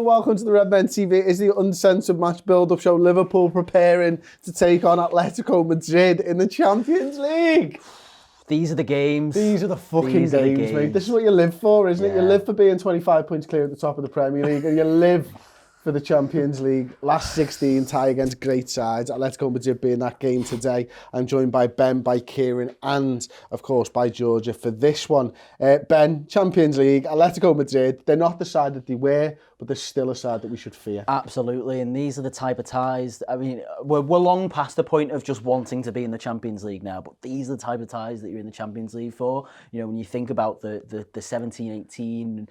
Hello, welcome to the Redmen TV. It's the Uncensored match build-up show. Liverpool preparing to take on Atletico Madrid in the Champions League. These are the games. These are the fucking games, mate. This is what you live for, isn't it? You live for being 25 points clear at the top of the Premier League, and you live for the Champions League. Last 16 tie against great sides. Atletico Madrid being that game today. I'm joined by Ben, by Kieran, and of course by Georgia for this one. Ben, Champions League, Atletico Madrid. They're not the side that they were, but they're still a side that we should fear. Absolutely, and these are the type of ties. I mean, we're long past the point of just wanting to be in the Champions League now, but these are the type of ties that you're in the Champions League for. You know, when you think about the 17-18.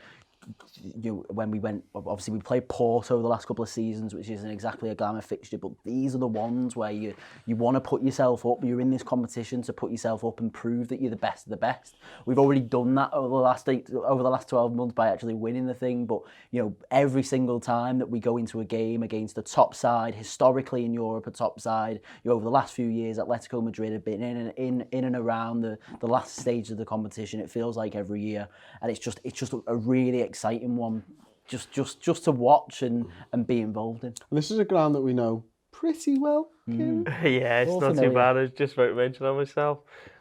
When we went, obviously we played Porto the last couple of seasons, which isn't exactly a glamour fixture, but these are the ones where you want to put yourself up. You're in this competition to put yourself up and prove that you're the best of the best. We've already done that over the last 12 months by actually winning the thing, but you know, every single time that we go into a game against a top side, historically in Europe, a top side, over the last few years, Atletico Madrid have been in and around the last stage of the competition. It feels like every year, and it's just a really exciting one, just to watch and be involved in. And this is a ground that we know pretty well. Yeah, it's not too bad. I just wrote a mention on myself.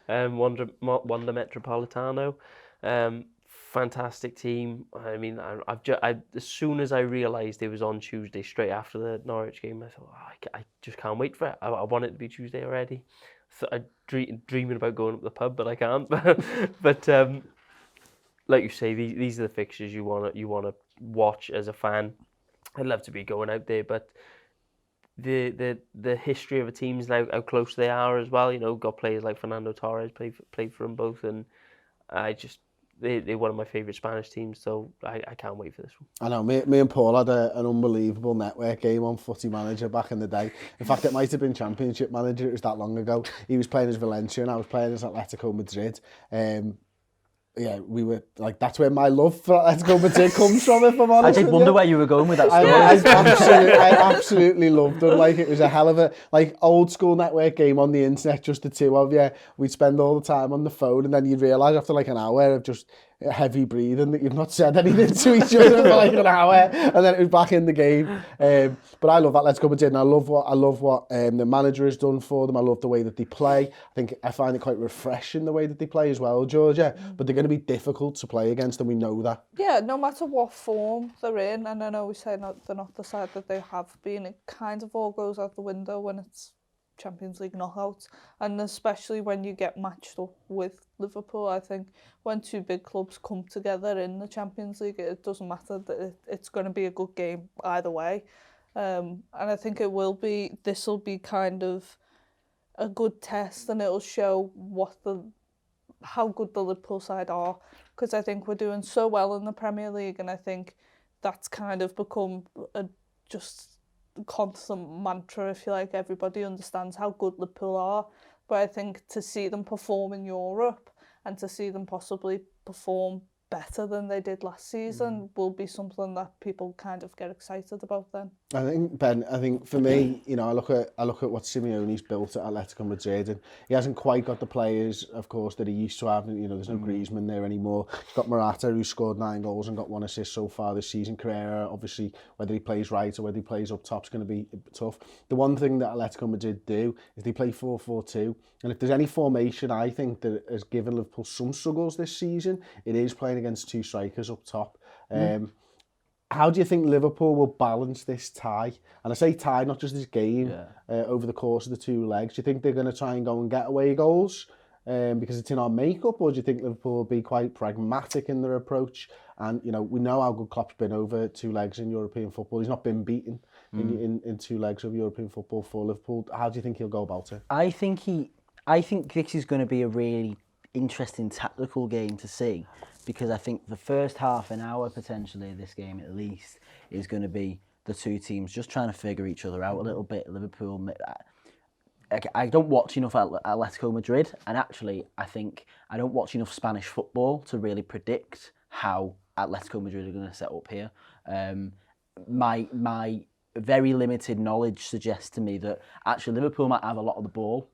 Wanda Metropolitano, fantastic team. I mean, as soon as I realised it was on Tuesday, straight after the Norwich game, I thought, I just can't wait for it. I want it to be Tuesday already. So I'm dreaming about going up the pub, but I can't. but like you say, these are the fixtures you wanna watch as a fan. I'd love to be going out there, but the history of a team's now how close they are as well. You know, got players like Fernando Torres played for them both, and they're one of my favourite Spanish teams, so I can't wait for this one. I know, me and Paul had an unbelievable network game on Footy Manager back in the day. In fact, it might have been Championship Manager, it was that long ago. He was playing as Valencia and I was playing as Atletico Madrid. Yeah, we were like, that's where my love for Atletico Madrid comes from, if I'm honest. I did wonder where you were going with that story. I absolutely loved them. Like, it was a hell of a old school network game on the internet, just the two of you. We'd spend all the time on the phone, and then you'd realise after like an hour of just heavy breathing that you've not said anything to each other for like an hour, and then it was back in the game. But I love Atletico Madrid, and I love what the manager has done for them. I love the way that they play. I find it quite refreshing the way that they play as well, Georgia. But they're going to be difficult to play against, and we know that. Yeah, no matter what form they're in, and I know we say they're not the side that they have been, it kind of all goes out the window when it's Champions League knockouts, and especially when you get matched up with Liverpool. I think when two big clubs come together in the Champions League, it doesn't matter that it's going to be a good game either way. And I think this will be kind of a good test, and it'll show how good the Liverpool side are, because I think we're doing so well in the Premier League, and I think that's kind of become just constant mantra, if you like. Everybody understands how good Liverpool are, but I think to see them perform in Europe and to see them possibly perform better than they did last season will be something that people kind of get excited about then. I think, Ben, for me, you know, I look at what Simeone's built at Atletico Madrid, and he hasn't quite got the players, of course, that he used to have. You know, there's no Griezmann there anymore. He's got Morata, who scored 9 goals and got 1 assist so far this season. Carrera, obviously, whether he plays right or whether he plays up top is going to be tough. The one thing that Atletico Madrid do is they play 4-4-2, and if there's any formation, I think, that has given Liverpool some struggles this season, it is playing against 2 strikers up top. How do you think Liverpool will balance this tie? And I say tie, not just this game, over the course of the 2 legs. Do you think they're going to try and go and get away goals because it's in our makeup, or do you think Liverpool will be quite pragmatic in their approach? And, you know, we know how good Klopp's been over 2 legs in European football. He's not been beaten in 2 legs of European football for Liverpool. How do you think he'll go about it? I think this is going to be a really interesting tactical game to see, because I think the first half an hour potentially of this game at least is going to be the 2 teams just trying to figure each other out a little bit. Liverpool, I don't watch enough Atletico Madrid, and actually I think I don't watch enough Spanish football to really predict how Atletico Madrid are going to set up here. My very limited knowledge suggests to me that actually Liverpool might have a lot of the ball,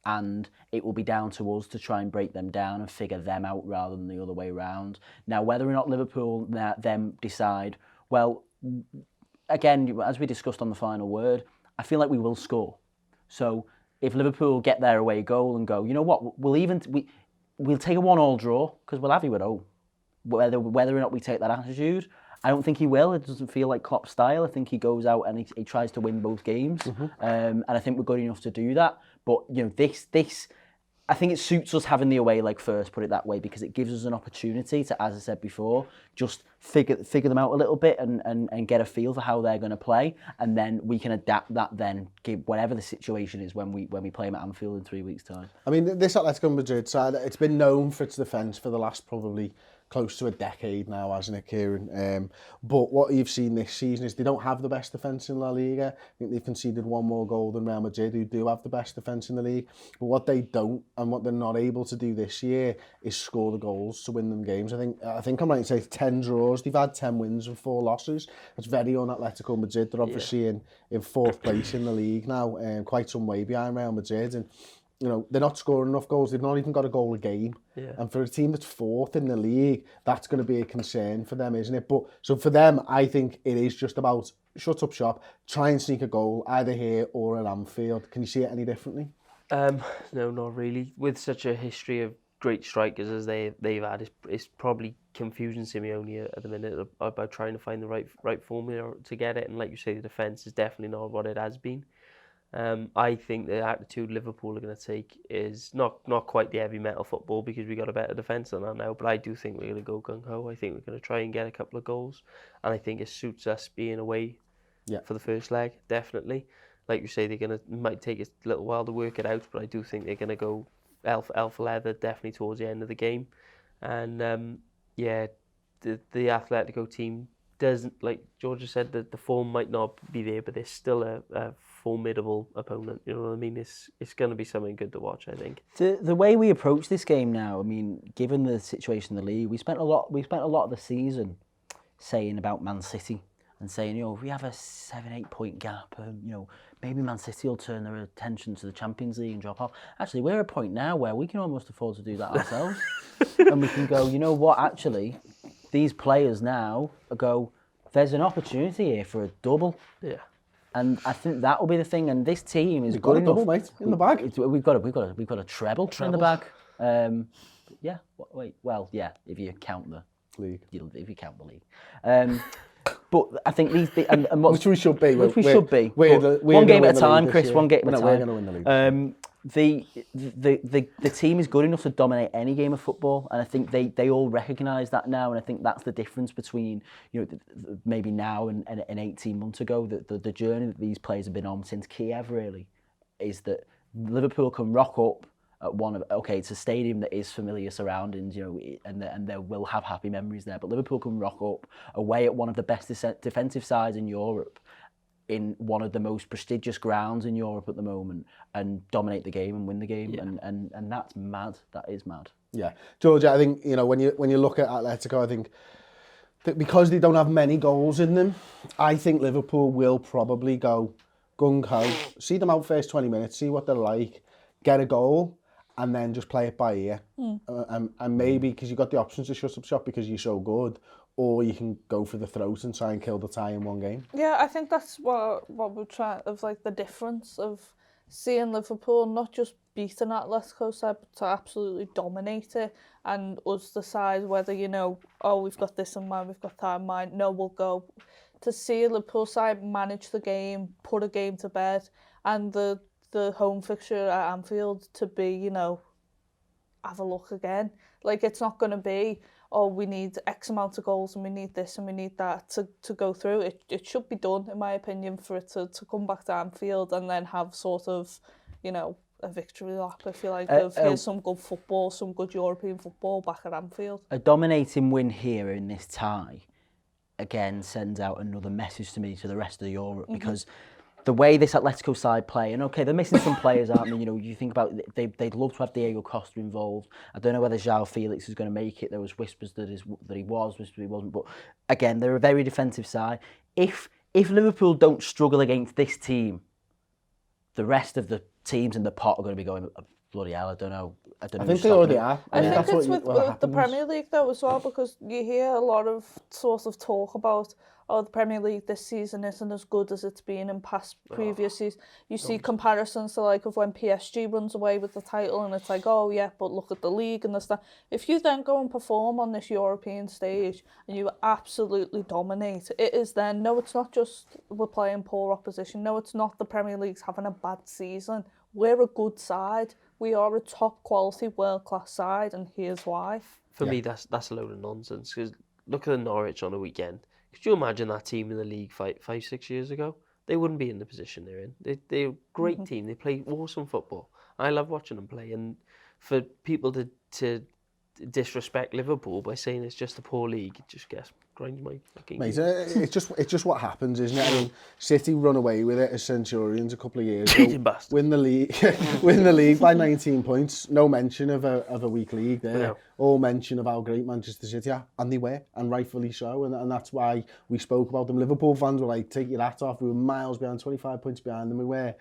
and it will be down to us to try and break them down and figure them out rather than the other way around. Now, whether or not Liverpool them decide, well, again, as we discussed on the final word, I feel like we will score. So if Liverpool get their away goal and go, you know what, we'll take a 1-1 draw because we'll have you at home. Whether or not we take that attitude, I don't think he will. It doesn't feel like Klopp's style. I think he goes out and he tries to win both games, and I think we're good enough to do that. But this. I think it suits us having the away leg first, put it that way, because it gives us an opportunity to, as I said before, just figure them out a little bit and get a feel for how they're going to play, and then we can adapt that then, give whatever the situation is when we play them at Anfield in 3 weeks' time. I mean, this Atletico Madrid side, it's been known for its defence for the last probably close to a decade now, hasn't it, Kieran? But what you've seen this season is they don't have the best defence in La Liga. I think they've conceded 1 more goal than Real Madrid, who do have the best defence in the league. But what they don't, and what they're not able to do this year, is score the goals to win them games. I think I'm right to say 10 draws. They've had 10 wins and 4 losses. That's very un-Atletico Madrid. They're obviously in 4th place in the league now, quite some way behind Real Madrid. And you know, they're not scoring enough goals. They've not even got a goal a game. Yeah. And for a team that's 4th in the league, that's going to be a concern for them, isn't it? But so for them, I think it is just about shut up shop, try and sneak a goal either here or at Anfield. Can you see it any differently? No, not really. With such a history of great strikers as they've had, it's probably confusing Simeone at the minute about trying to find the right formula to get it. And like you say, the defence is definitely not what it has been. I think the attitude Liverpool are going to take is not quite the heavy metal football, because we got a better defence than that now, but I do think we're going to go gung-ho. I think we're going to try and get a couple of goals, and I think it suits us being away for the first leg, definitely. Like you say, might take a little while to work it out, but I do think they're going to go alpha leather definitely towards the end of the game. And the Atletico team doesn't, like Georgia said, that the form might not be there, but they're still a formidable opponent. You know what I mean? It's going to be something good to watch, I think. The way we approach this game now, I mean, given the situation in the league, we spent a lot of the season saying about Man City and saying, you know, if we have a 7-8 point gap, you know, maybe Man City will turn their attention to the Champions League and drop off. Actually, we're at a point now where we can almost afford to do that ourselves, and we can go, you know what? Actually, these players now go, there's an opportunity here for a double. Yeah. And I think that will be the thing. And this team is good enough. Double, mate, in the bag. We've got a treble in the bag. Yeah. Wait. Well, yeah. If you count the league. If you count the league. But I think which we should be. Which we should be. One game at a time, Chris. One game at a time. We're going to win the league. The team is good enough to dominate any game of football, and I think they all recognise that now, and I think that's the difference between, you know, maybe now and 18 months ago. The journey that these players have been on since Kiev really is that Liverpool can rock up at it's a stadium that is familiar surroundings, you know, and they will have happy memories there. But Liverpool can rock up away at one of the best defensive sides in Europe, in one of the most prestigious grounds in Europe at the moment, and dominate the game and win the game, and that's mad. That is mad. Yeah, Georgia, I think, you know, when you look at Atletico, I think that because they don't have many goals in them, I think Liverpool will probably go gung-ho, see them out first 20 minutes, see what they're like, get a goal, and then just play it by ear. And maybe, because you've got the options to shut up shop because you're so good, or you can go for the throat and try and kill the tie in one game. Yeah, I think that's what we're trying, of like the difference of seeing Liverpool not just beat an Atletico side, but to absolutely dominate it, and us decide whether, you know, oh, we've got this in mind, we've got that in mind, no, we'll go. To see a Liverpool side manage the game, put a game to bed, and the home fixture at Anfield to be, you know, have a look again. Like, it's not going to be, oh, we need X amount of goals and we need this and we need that to go through. It should be done, in my opinion, for it to come back to Anfield and then have sort of, you know, a victory lap, if you like, of here's some good football, some good European football back at Anfield. A dominating win here in this tie, again, sends out another message to me to the rest of Europe, because the way this Atletico side play, and okay, they're missing some players, aren't they? You know, you think about they'd love to have Diego Costa involved. I don't know whether João Felix is going to make it. There was whispers that he was, whispers he wasn't. But again, they're a very defensive side. If Liverpool don't struggle against this team, the rest of the teams in the pot are going to be going, bloody hell, I don't know. I don't know. I think they already are. I think that's it's what with the Premier League though as well, because you hear a lot of sort of talk about, oh, the Premier League this season isn't as good as it's been in past previous seasons. You see comparisons to like of when PSG runs away with the title, and it's like, oh yeah, but look at the league and this that. If you then go and perform on this European stage and you absolutely dominate, it is then, no, it's not just we're playing poor opposition. No, it's not the Premier League's having a bad season. We're a good side. We are a top quality, world class side, and here's why. For me, that's a load of nonsense. Because look at Norwich on a weekend. Could you imagine that team in the league 5-6 years ago? They wouldn't be in the position they're in. They're a great team. They play awesome football. I love watching them play. And for people to disrespect Liverpool by saying it's just a poor league, it just grinds my fucking gears. It's just what happens, isn't it? I mean, City run away with it as Centurions a couple of years ago. Win the league by 19 points. No mention of a weak league there. No. All mention of how great Manchester City are, and they were, and rightfully so. And that's why we spoke about them. Liverpool fans were like, take your hat off. We were miles behind, 25 points behind them. We were.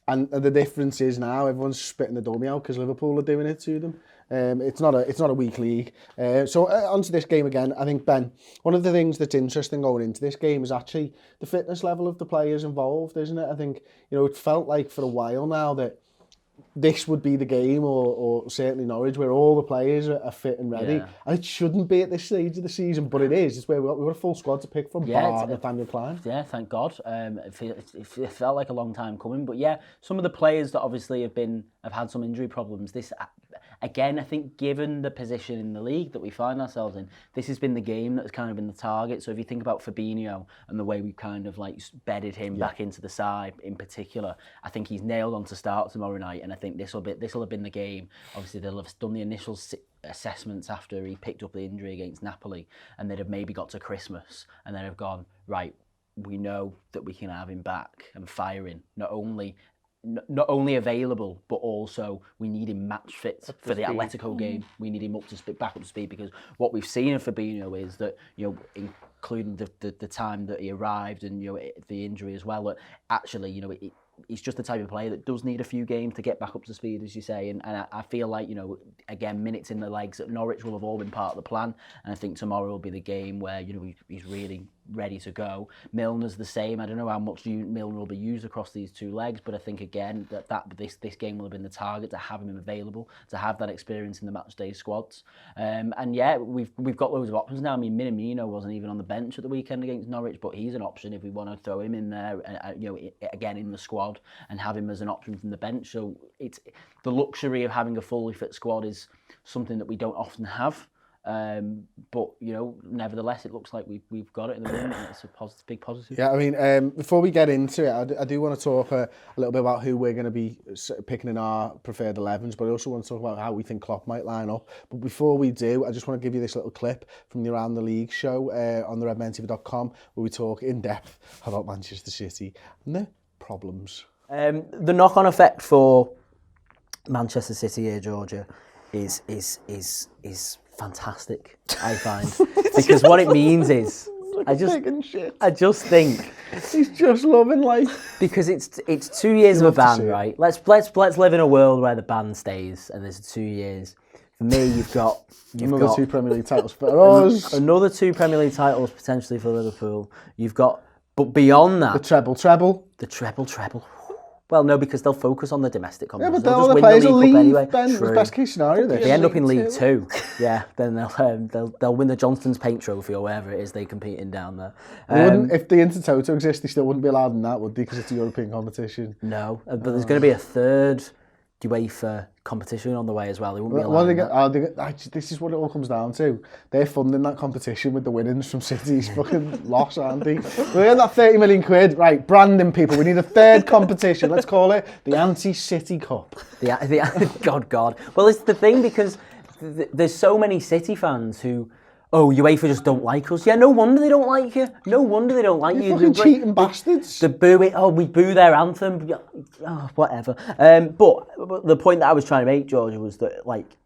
And the difference is now everyone's spitting the dummy out because Liverpool are doing it to them. It's not a weak league. So onto this game again. I think, Ben, one of the things that's interesting going into this game is actually the fitness level of the players involved, isn't it? I think, it felt like for a while now that this would be the game, or certainly Norwich, where all the players are fit and ready. Yeah. And it shouldn't be at this stage of the season, but it is. It's where we've got a full squad to pick from, bar Nathaniel Klein. Yeah, thank God. It felt like a long time coming. But yeah, some of the players that obviously have had some injury problems. This, again, I think given the position in the league that we find ourselves in, this has been the game that's kind of been the target. So if you think about Fabinho and the way we've kind of like bedded him back into the side in particular, I think he's nailed on to start tomorrow night. And I think this will have been the game. Obviously, they'll have done the initial assessments after he picked up the injury against Napoli, and they'd have maybe got to Christmas and then have gone, right, we know that we can have him back and firing, not only available, but also we need him match fit for the Atletico game. We need him back up to speed, because what we've seen of Fabinho is that, including the time that he arrived and the injury as well, that actually he's just the type of player that does need a few games to get back up to speed, as you say. And I feel like, again, minutes in the legs at Norwich will have all been part of the plan. And I think tomorrow will be the game where, he's really ready to go. Milner's the same. I don't know how much Milner will be used across these two legs, but I think, again, this game will have been the target, to have him available, to have that experience in the matchday squads. And yeah, we've got loads of options now. I mean, Minamino wasn't even on the bench at the weekend against Norwich, but he's an option if we want to throw him in there, again, in the squad, and have him as an option from the bench. So it's the luxury of having a fully fit squad is something that we don't often have. But nevertheless, it looks like we've got it in the room, and it's a big positive. Yeah, I mean, before we get into it, I do want to talk a little bit about who we're going to be picking in our preferred 11s, but I also want to talk about how we think Klopp might line up. But before we do, I just want to give you this little clip from the Around the League show on the redmentv.com, where we talk in depth about Manchester City and their problems. The knock-on effect for Manchester City here, Georgia, is fantastic, I find. Because what it means is, I just think he's just loving life. Because it's 2 years of a ban, right? Let's live in a world where the ban stays and there's 2 years. For me, you've got another 2 Premier League titles for us. Another 2 Premier League titles potentially for Liverpool. You've got, but beyond that, the treble. Well, no, because they'll focus on the domestic competition. Yeah, but they'll the players will leave, anyway. Ben, was best case scenario this. They end up in League Two. Yeah, then they'll win the Johnston's Paint Trophy or whatever it is they compete in down there. If the Intertoto exists, they still wouldn't be allowed in that, would they? Because it's a European competition. No, but there's going to be a third UEFA competition on the way as well. They wouldn't be allowed. This is what it all comes down to. They're funding that competition with the winnings from City's fucking loss, aren't they? We're in that 30 million quid. Right, branding people. We need a third competition. Let's call it the Anti-City Cup. God. Well, it's the thing, because there's so many City fans who, UEFA just don't like us. Yeah, no wonder they don't like you. No wonder they don't like you. Fucking cheating bastards. They boo it. We boo their anthem. Whatever. But the point that I was trying to make, Georgia, was that, like,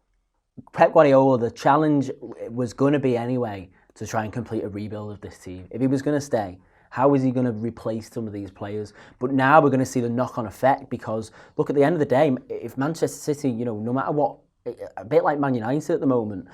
Pep Guardiola, the challenge was going to be anyway to try and complete a rebuild of this team. If he was going to stay, how is he going to replace some of these players? But now we're going to see the knock-on effect, because, look, at the end of the day, if Manchester City, no matter what a bit like Man United at the moment.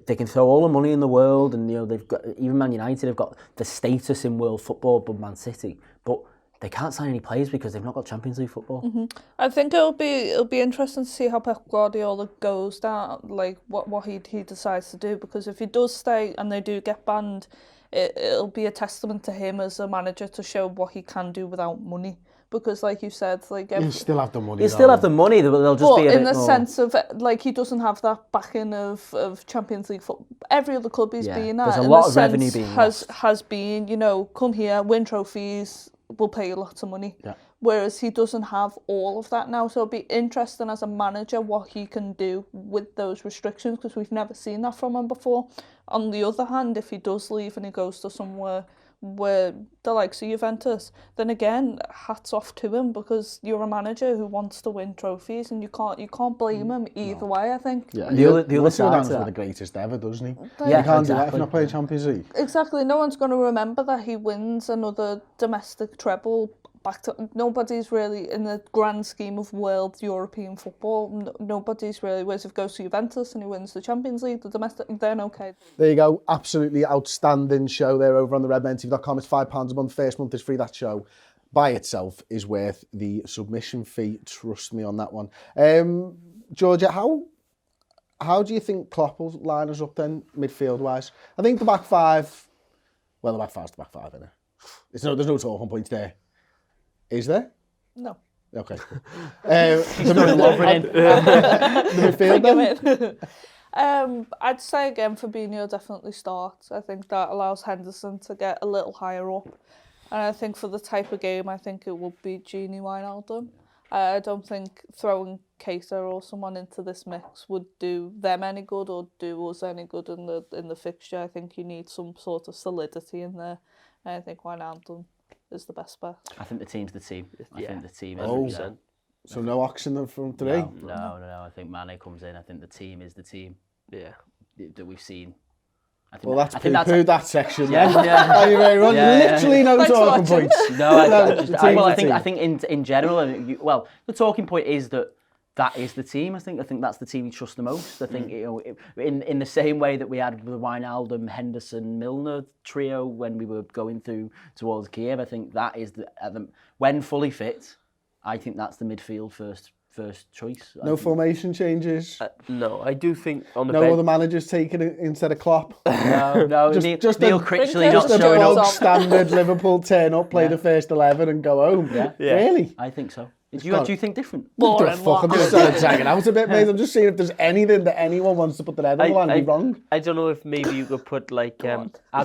They can throw all the money in the world, and they've got, even Man United have got the status in world football above Man City, but they can't sign any players because they've not got Champions League football. I think it'll be interesting to see how Pep Guardiola goes down, like what he decides to do, because if he does stay and they do get banned, it'll be a testament to him as a manager to show what he can do without money. Because, like you said, like He'll still have the money. He'll still have the money, but they'll just be a bit in the more... sense of, like, he doesn't have that backing of Champions League football. Every other club he's been at, there's a lot of revenue being has been, come here, win trophies, we'll pay you lots of money. Yeah. Whereas he doesn't have all of that now, so it'll be interesting as a manager what he can do with those restrictions, because we've never seen that from him before. On the other hand, if he does leave and he goes to somewhere where the likes of Juventus, then again, hats off to him, because you're a manager who wants to win trophies, and you can't blame him either way, I think. Yeah, the other side for the greatest ever, doesn't he? Yeah, you can't do that if exactly. you're not playing Champions League. Exactly. No one's going to remember that he wins another domestic treble. Nobody's really, in the grand scheme of world European football, nobody's really, whereas if he goes to Juventus and he wins the Champions League, the domestic, then okay. There you go. Absolutely outstanding show there over on the redmentv.com. It's £5 a month. First month is free. That show by itself is worth the submission fee. Trust me on that one. Georgia, how do you think Klopp will line us up then, midfield-wise? I think the back five, well, the back five's the back five, isn't it? There's no talking points there. Is there? No. Okay. The midfield then? I'd say again Fabinho definitely starts. I think that allows Henderson to get a little higher up. And I think for the type of game, I think it would be Gini Wijnaldum. I don't think throwing Keita or someone into this mix would do them any good or do us any good in the fixture. I think you need some sort of solidity in there. And I think Wijnaldum is the best bet. I think the team's the team. I think the team is. 100%. So no Ox in the front three? No. I think Mane comes in. I think the team is the team. Yeah. That we've seen. Well, that's poo-pooed that section. Yeah. Thank you very much. Literally no talking points. No, I think in general, the talking point is that is the team. I think that's the team you trust the most. I think in the same way that we had the Wijnaldum, Henderson, Milner trio when we were going through towards Kiev. I think that is when fully fit. I think that's the midfield first choice. No formation changes. No, I do think on the no other managers taking it instead of Klopp. No. just Neil Critchley not just showing a up. standard Liverpool turn up, play the first 11 and go home. Yeah. Really? I think so. Do you think different? I'm just dragging out a bit, mate. I'm just seeing if there's anything that anyone wants to put their head on and be wrong. I don't know if maybe you could put like Adrian. I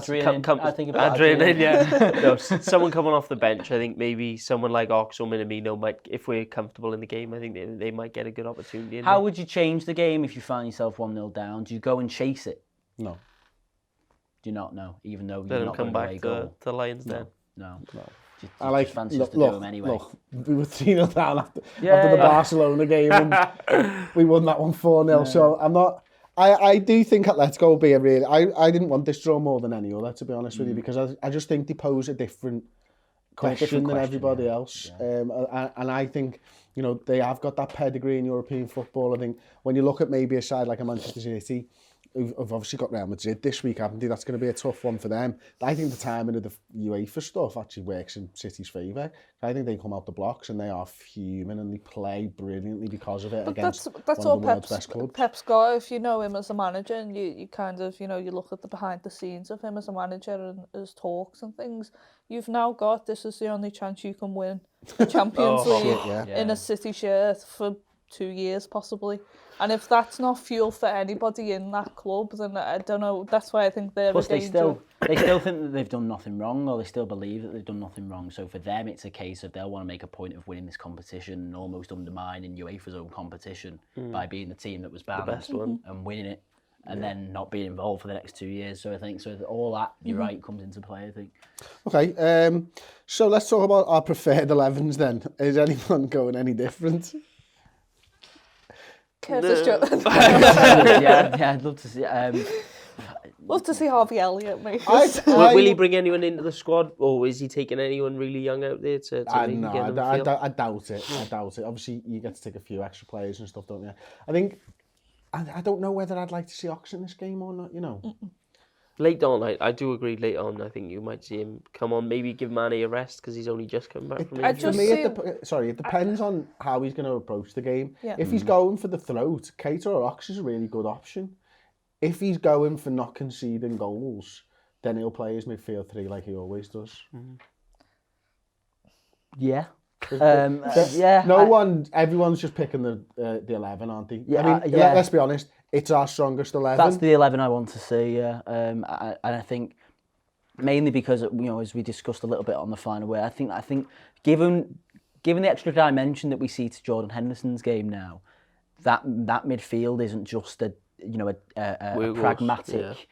think about Adrian in, yeah. No, someone coming off the bench. I think maybe someone like Ox or Minamino might, if we're comfortable in the game, I think they might get a good opportunity. How would you change the game if you find yourself 1-0 down? Do you go and chase it? No. Do you not know? Even though Let you're them not come going back away to Lions then. No. I like fancy us to do them anyway. Look, we were 3-0 down after the Barcelona game, and we won that one 4-0. Yeah. So I'm not. I do think Atletico will be a really. I didn't want this draw more than any other, to be honest with you, because I just think they pose a different question than everybody else. Yeah. And I think they have got that pedigree in European football. I think when you look at maybe a side like a Manchester City, who've obviously got Real Madrid this week, haven't they? That's going to be a tough one for them. I think the timing of the UEFA stuff actually works in City's favour. I think they come out the blocks and they are fuming and they play brilliantly because of it. But against that's one all of the world's best clubs. Pep's got. If you know him as a manager and you kind of, you look at the behind the scenes of him as a manager and his talks and things, you've now got, this is the only chance you can win the Champions League in a City shirt for 2 years possibly. And if that's not fuel for anybody in that club, then I don't know. That's why I think they're Plus, a danger. they still think that they've done nothing wrong, or they still believe that they've done nothing wrong. So for them, it's a case of they'll want to make a point of winning this competition and almost undermining UEFA's own competition by being the team that was banned, the best one, and winning it, and then not being involved for the next 2 years. So I think all that, you're right, comes into play, I think. Okay, so let's talk about our preferred 11s then. Is anyone going any different? yeah, I'd love to see. Love to see Harvey Elliott, mate. Will he bring anyone into the squad, or is he taking anyone really young out there to I get them doubt it. I doubt it. Obviously, you get to take a few extra players and stuff, don't you? I think I don't know whether I'd like to see Ox in this game or not, you know. Late on, I do agree. Late on, I think you might see him come on. Maybe give Mane a rest because he's only just come back from injury. For me, it depends on how he's going to approach the game. Yeah. If he's going for the throat, Keita or Ox is a really good option. If he's going for not conceding goals, then he'll play his midfield three like he always does. Yeah. Everyone's just picking the 11, aren't they? Yeah, I mean, let's be honest, it's our strongest 11. That's the 11 I want to see, yeah. And I think mainly because, you know, as we discussed a little bit on the final way, I think given the extra dimension that we see to Jordan Henderson's game now, that midfield isn't just a pragmatic,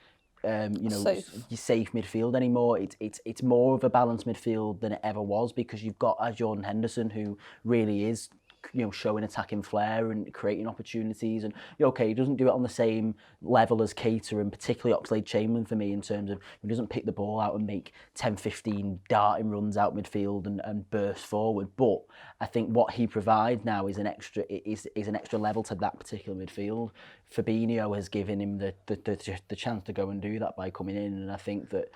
safe midfield anymore. It's more of a balanced midfield than it ever was, because you've got a Jordan Henderson who really is, you know, showing attacking flair and creating opportunities. And okay, he doesn't do it on the same level as Keita, and particularly Oxlade-Chamberlain for me, in terms of he doesn't pick the ball out and make 10-15 darting runs out midfield and burst forward. But I think what he provides now is an extra level to that particular midfield. Fabinho has given him the chance to go and do that by coming in, and I think that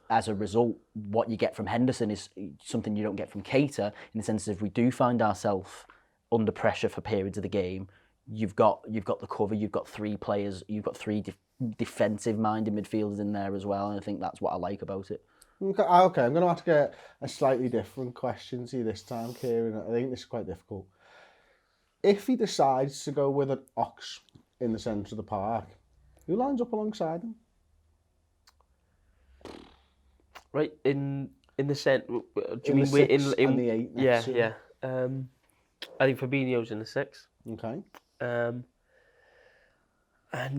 as a result, what you get from Henderson is something you don't get from Keita, in the sense that if we do find ourselves under pressure for periods of the game, you've got the cover, you've got three players, you've got three defensive-minded midfielders in there as well, and I think that's what I like about it. Okay, I'm going to ask a slightly different question to you this time, Kieran. I think this is quite difficult. If he decides to go with an Ox in the centre of the park, who lines up alongside him? Right, in the centre. Do you In mean the we're six in and the 8 next to him? I think Fabinho's in the 6. Okay. And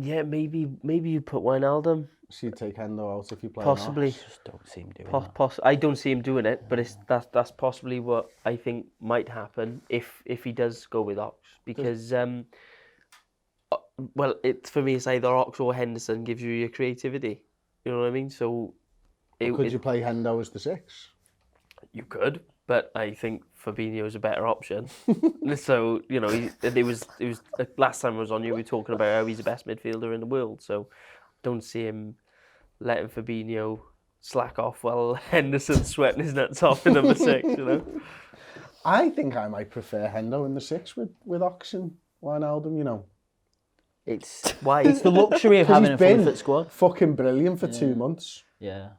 yeah, maybe you put Wijnaldum. So you'd take Hendo out if you play Possibly. Just don't see him doing that. I don't see him doing it, but that's possibly what I think might happen if he does go with Ox, because for me it's either Ox or Henderson gives you your creativity. You know what I mean? So could you play Hendo as the 6? You could, but I think Fabinho is a better option. So, you know, it was last time I was on, you were talking about how he's the best midfielder in the world. So don't see him letting Fabinho slack off while Henderson's sweating his nuts off in number 6, you know. I think I might prefer Hendo in the 6 with Ox and Wijnaldum, you know. It's the luxury of having a fully fit squad. Fucking brilliant for 2 months. Yeah.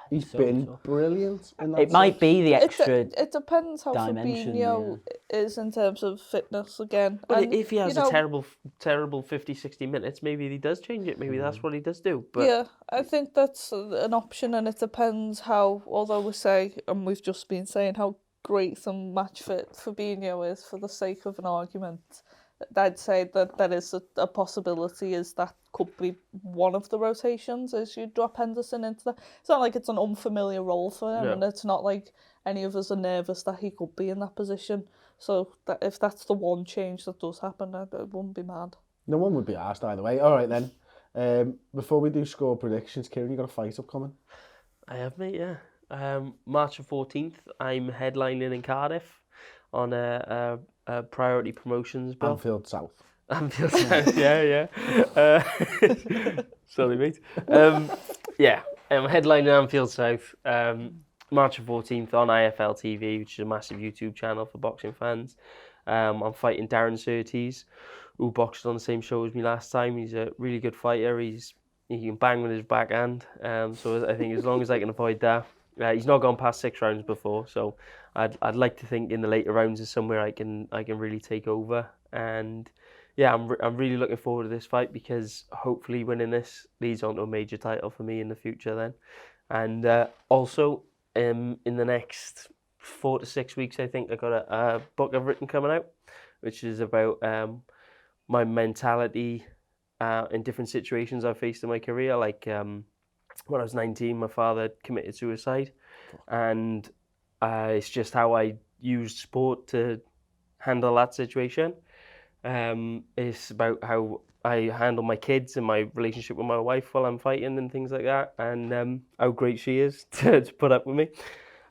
He's been brilliant in that. It might be the extra It depends how dimension, Fabinho is in terms of fitness again. But and, if he has a terrible 50, 60 minutes, maybe he does change it. Maybe that's what he does do. But yeah, I think that's an option, and it depends how, although we say, and we've just been saying how great and match fit Fabinho is for the sake of an argument, I'd say that there is a possibility is that could be one of the rotations, is you drop Henderson into that. It's not like it's an unfamiliar role for him, and it's not like any of us are nervous that he could be in that position. So that if that's the one change that does happen, I wouldn't be mad. No one would be asked either way. All right then. Before we do score predictions, Kieran, you got a fight upcoming? I have, mate, yeah. March the 14th, I'm headlining in Cardiff on a priority promotions bill. Anfield South, yeah. Sorry, mate. I'm headlining Anfield South. March the 14th on IFL TV, which is a massive YouTube channel for boxing fans. I'm fighting Darren Surtees, who boxed on the same show as me last time. He's a really good fighter. He can bang with his backhand. So I think as long as I can avoid that. He's not gone past 6 rounds before, so I'd like to think in the later rounds is somewhere I can really take over. And yeah, I'm really looking forward to this fight, because hopefully winning this leads on to a major title for me in the future then. And also in the next 4 to 6 weeks, I think I've got a book I've written coming out, which is about my mentality in different situations I've faced in my career. Like when I was 19, my father committed suicide, and it's just how I used sport to handle that situation. It's about how I handle my kids and my relationship with my wife while I'm fighting and things like that, and how great she is to put up with me.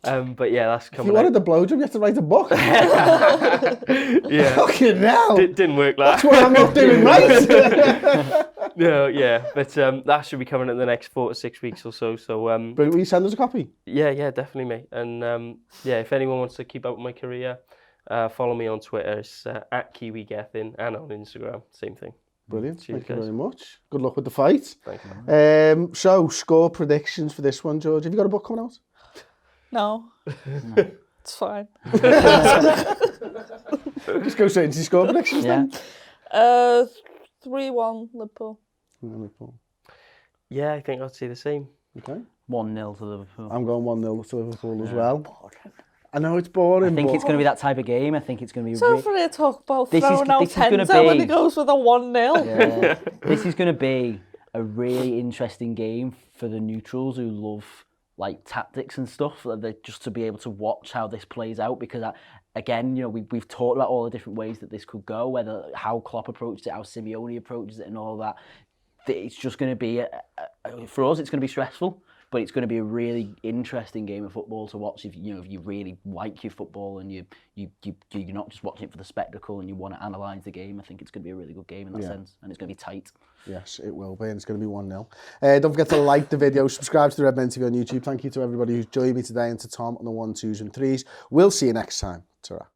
But yeah, that's If coming you wanted the blowjob, you had to write a book. Yeah. Fucking hell. Didn't work like That's what I'm not doing right. No, yeah, but that should be coming in the next 4 to 6 weeks or so. So But will you send us a copy? yeah, definitely, mate. And yeah, if anyone wants to keep up with my career, follow me on Twitter. It's at KiwiGethin, and on Instagram, same thing. Brilliant. Cheers, Thank you guys. very much. Good luck with the fight. Thank you. So, score predictions for this one, George. Have you got a book coming out? No. It's fine. Just go straight into your score predictions Yeah. then. 3-1 Liverpool. Liverpool. Yeah, I think I'd say the same. Okay. 1-0 to Liverpool. I'm going 1-0 to Liverpool as well. I know it's boring, I think but it's going to be that type of game. I think it's going to be... So for it to talk about This is- throwing out this is gonna tens when be- he goes with a 1-0. Yeah. This is going to be a really interesting game for the neutrals who love like tactics and stuff. Just to be able to watch how this plays out, because again, you know, we've talked about all the different ways that this could go, whether how Klopp approached it, how Simeone approaches it, and all that. It's just going to be for us. It's going to be stressful, but it's going to be a really interesting game of football to watch if you really like your football and you're not just watching it for the spectacle and you want to analyse the game. I think it's going to be a really good game in that sense, and it's going to be tight. yes, it will be, and it's going to be 1-0. Don't forget to like the video, subscribe to the Redmen TV on YouTube. Thank you to everybody who's joined me today, and to Tom on the 1, 2s and 3s. We'll see you next time. Ta-ra.